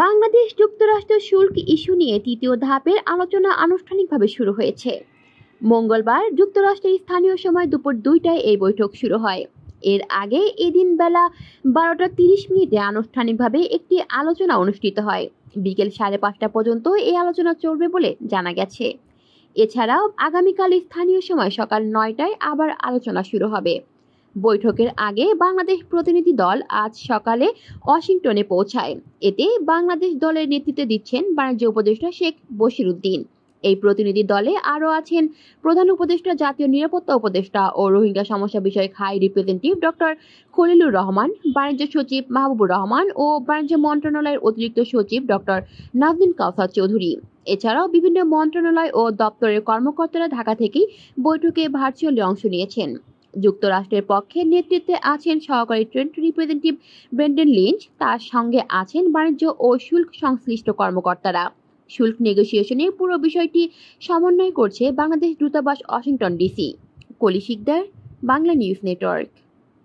বাংলাদেশ যুক্তরাষ্ট্র শুল্ক ইস্যু নিয়ে তৃতীয় ধাপের আলোচনা আনুষ্ঠানিকভাবে শুরু হয়েছে। মঙ্গলবার যুক্তরাষ্ট্রের স্থানীয় সময় দুপুর 2টায় এই বৈঠক শুরু হয়। এর আগে এদিন বেলা 12টা 30 মিনিটে আনুষ্ঠানিকভাবে একটি আলোচনা অনুষ্ঠিত হয়। বিকেল 5:30 পর্যন্ত এই আলোচনা চলবে বলে জানা গেছে। এছাড়াও আগামীকাল স্থানীয় সময় সকাল 9টায় আবার আলোচনা শুরু হবে। বৈঠকের আগে বাংলাদেশ প্রতিনিধি দল আজ সকালে ওয়াশিংটনে পৌঁছায়। এতে বাংলাদেশ দলের নেতৃত্ব দিচ্ছেন বাণিজ্য উপদেষ্টা শেখ বশির উদ্দিন। এই প্রতিনিধি দলে আরও আছেন প্রধান উপদেষ্টা, জাতীয় নিরাপত্তা উপদেষ্টা ও রোহিঙ্গা সমস্যা বিষয়ক high representative doctor Khalilur Rahman, বাণিজ্য সচিব মাহবুবুর রহমান ও বাণিজ্য মন্ত্রণালয়ের অতিরিক্ত সচিব ডক্টর নাজনীন কাওসার চৌধুরী। এছাড়াও বিভিন্ন মন্ত্রণালয় ও দপ্তরের কর্মকর্তারা ঢাকা থেকেই বৈঠকে ভার্চুয়ালি অংশ নিয়েছেন। যুক্তরাষ্ট্রের পক্ষে নেতৃত্বে আছেন সহকারী ট্রেড রিপ্রেজেন্টেটিভ ব্রেন্ডন লিঞ্চ, তার সঙ্গে আছেন বাণিজ্য ও শুল্ক সংশ্লিষ্ট কর্মকর্তারা। শুল্ক নেগোসিয়েশনের পুরো বিষয়টি সমন্বয় করছে বাংলাদেশ দূতাবাস ওয়াশিংটন ডিসি। কলি শিকদার, বাংলা নিউজ নেটওয়ার্ক।